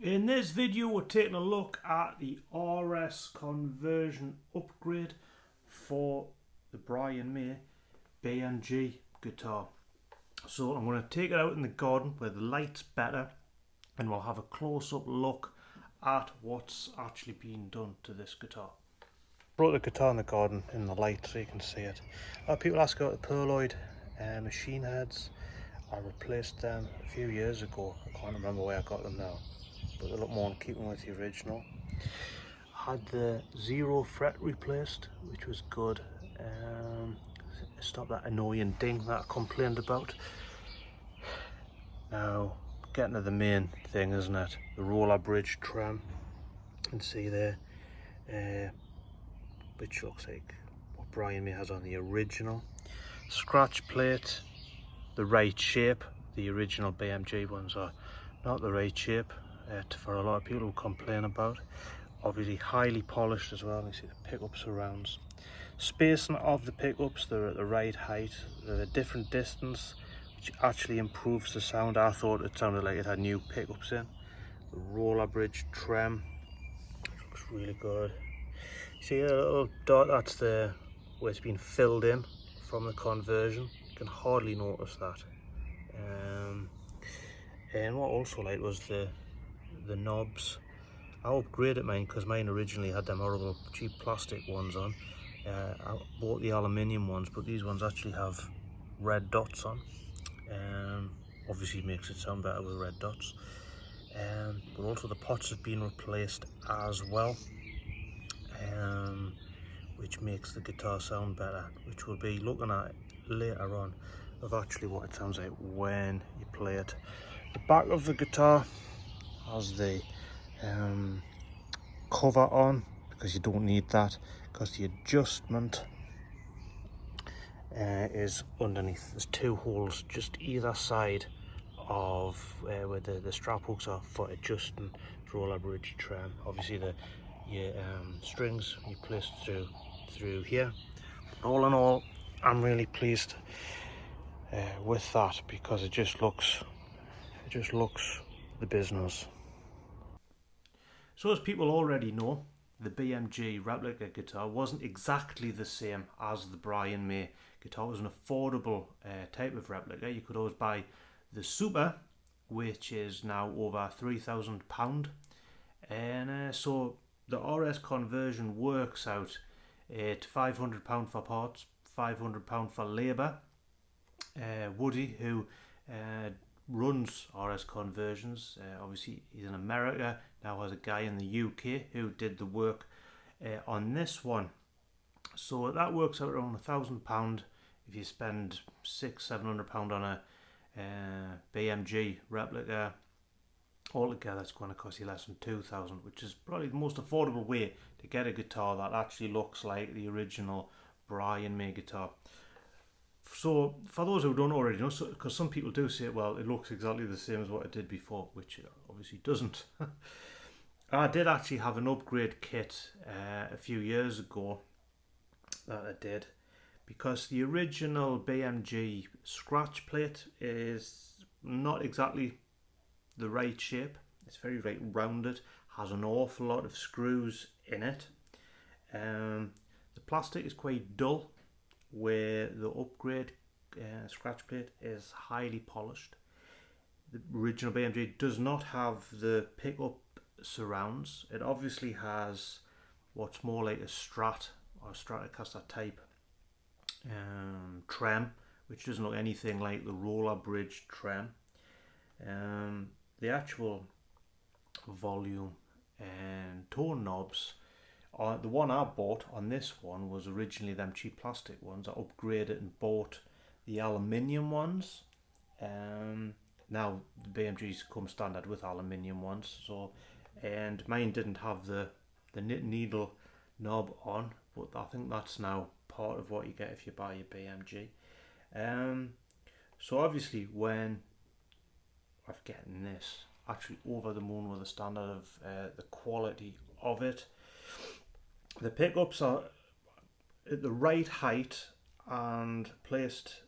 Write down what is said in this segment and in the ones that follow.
In this video we're taking a look at the RS conversion upgrade for the Brian May BMG guitar. So I'm going to take it out in the garden where the light's better and we'll have a close-up look at what's actually been done to this guitar. Brought the guitar in the garden in the light so you can see it. A lot of people ask about the pearloid machine heads. I replaced them a few years ago. I can't remember where I got them now, but they look more in keeping with the original. Had the 0 fret replaced, which was good. Stop that annoying ding that I complained about. Now, getting to the main thing, isn't it? The roller bridge trem. You can see there, which looks like what Brian May has on the original. Scratch plate, the right shape. The original BMG ones are not the right shape for a lot of people who complain about. Obviously highly polished as well. You see the pickup surrounds. Spacing of the pickups, they're at the right height, they're a different distance, which actually improves the sound. I thought it sounded like it had new pickups in. The roller bridge trem looks really good. See a little dot, that's the where it's been filled in from the conversion. You can hardly notice that. And what I also liked was the knobs. I upgraded mine because mine originally had them horrible cheap plastic ones on. I bought the aluminium ones, but these ones actually have red dots on. Obviously makes it sound better with red dots. But also the pots have been replaced as well, which makes the guitar sound better, which we'll be looking at later on of actually what it sounds like when you play it. The back of the guitar has the cover on, because you don't need that, because the adjustment is underneath. There's 2 holes just either side of where the strap hooks are for adjusting the roller bridge trem. Obviously your strings you place through here. But all in all, I'm really pleased with that, because it just looks the business. So as people already know, the BMG Replica guitar wasn't exactly the same as the Brian May guitar. It was an affordable type of replica. You could always buy the Super, which is now over £3,000, and so the RS conversion works out at £500 for parts, £500 for labour. Woody, who runs RS conversions, obviously he's in America, now has a guy in the UK who did the work on this one. So that works out around £1,000 if you spend £600-700 on a BMG replica. Altogether it's going to cost you less than £2,000, which is probably the most affordable way to get a guitar that actually looks like the original Brian May guitar. So for those who don't already know, because some people do say, well, it looks exactly the same as what it did before, which it obviously doesn't. I did actually have an upgrade kit a few years ago that I did, because the original BMG scratch plate is not exactly the right shape. It's very rounded, has an awful lot of screws in it. The plastic is quite dull, where the upgrade scratch plate is highly polished. The original BMG does not have the pickup surrounds. It obviously has what's more like a Strat or Stratocaster type trem, which doesn't look anything like the roller bridge trem. The actual volume and tone knobs, the one I bought on this one was originally them cheap plastic ones. I upgraded and bought the aluminium ones. Now the BMGs come standard with aluminium ones, so, and mine didn't have the needle knob on, but I think that's now part of what you get if you buy a BMG. So obviously when I've gotten this, actually over the moon with the standard of the quality of it. The pickups are at the right height and placed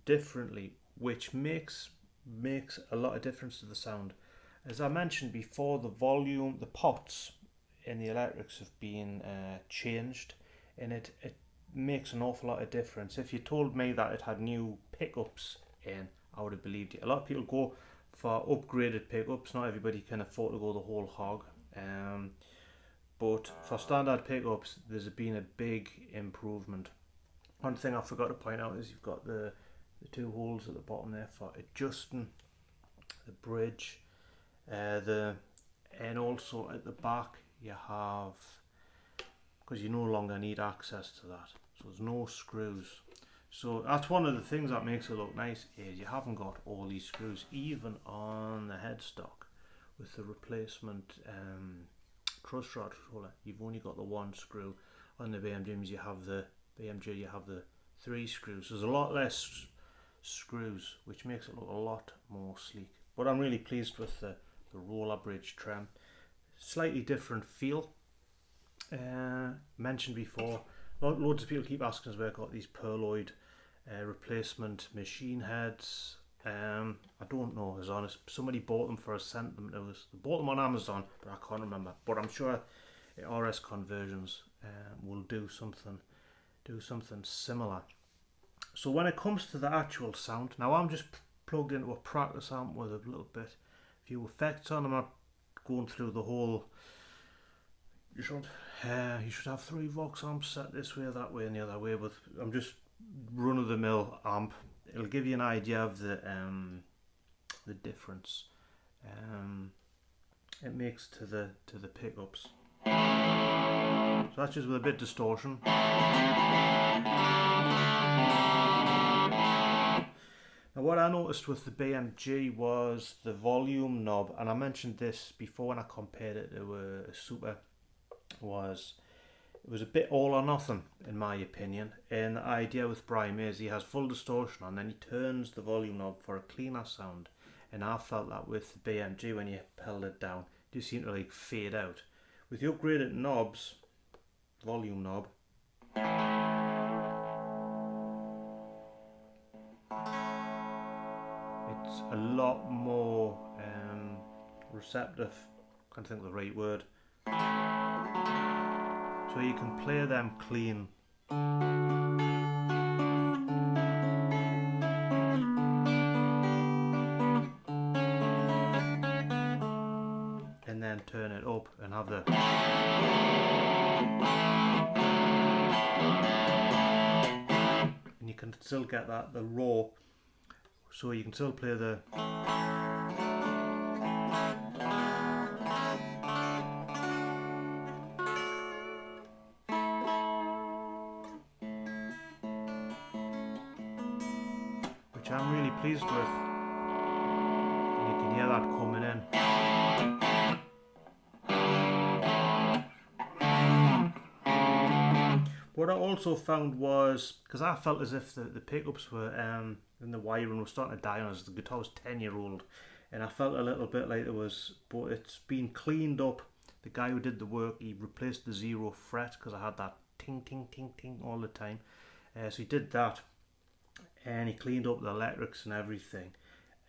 differently, which makes a lot of difference to the sound. As I mentioned before, the pots in the electrics have been changed, and it makes an awful lot of difference. If you told me that it had new pickups in, I would have believed you. A lot of people go for upgraded pickups. Not everybody can afford to go the whole hog. But for standard pickups, there's been a big improvement. One thing I forgot to point out is you've got the two holes at the bottom there for adjusting the bridge, and also at the back you have, because you no longer need access to that, so there's no screws. So that's one of the things that makes it look nice, is you haven't got all these screws, even on the headstock with the replacement truss rod roller. You've only got the one screw. On the BMGs you have the 3 screws. There's a lot less screws, which makes it look a lot more sleek. But I'm really pleased with the roller bridge trem. Slightly different feel. Mentioned before, loads of people keep asking us where I got these Perloid replacement machine heads. I don't know, as honest. Somebody bought them for us, sent them to us. They bought them on Amazon, but I can't remember. But I'm sure RS Conversions will do something similar. So when it comes to the actual sound, now I'm just plugged into a practice amp with a little bit few effects on. I'm not going through the whole. You should have 3 Vox amps set this way, that way, and the other way. But I'm just run-of-the-mill amp. It'll give you an idea of the difference it makes to the pickups. So that's just with a bit of distortion. Now what I noticed with the BMG was the volume knob, and I mentioned this before when I compared it to a Super, it was a bit all or nothing in my opinion. And the idea with Brian May is he has full distortion on, then he turns the volume knob for a cleaner sound, and I felt that with the BMG when you held it down, it just seemed to like fade out. With the upgraded knobs, volume knob, it's a lot more receptive. Can't think of the right word. So you can play them clean. And then turn it up and have the. And you can still get the raw. So you can still play the. Which I'm really pleased with. And you can hear that coming in. What I also found was, because I felt as if the pickups were and the wiring was starting to die on us. The guitar was 10-year-old, and I felt a little bit like it was, but it's been cleaned up. The guy who did the work, he replaced the 0 fret because I had that ting ting ting ting all the time. So he did that, and he cleaned up the electrics and everything.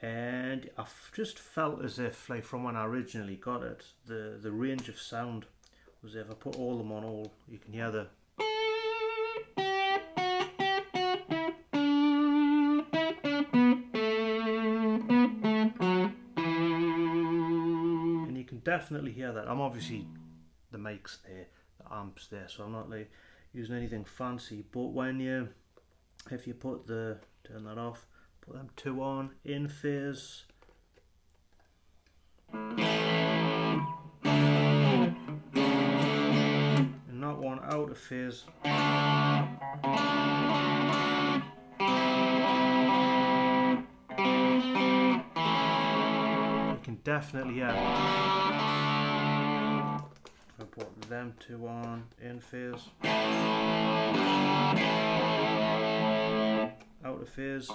And I just felt as if, like from when I originally got it, the range of sound was, if I put all them on all, you can hear the. Definitely hear that. I'm obviously, the mic's there, the amp's there, so I'm not like using anything fancy. But if you turn that off, put them 2 on, in phase, and that one out of phase. You can definitely hear. I put them 2 on, in phase, out of phase.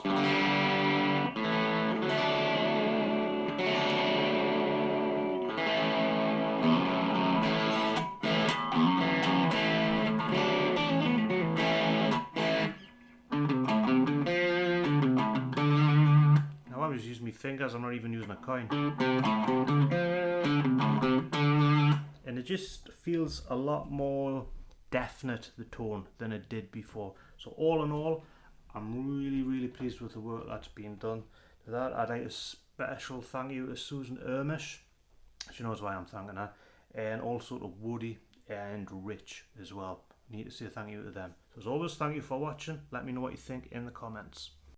fingers. I'm not even using a coin. And it just feels a lot more definite, the tone, than it did before. So all in all, I'm really pleased with the work that's been done. To that, I'd like a special thank you to Susan Ermish. She knows why I'm thanking her. And also to Woody and Rich as well. I need to say thank you to them. So as always, thank you for watching. Let me know what you think in the comments.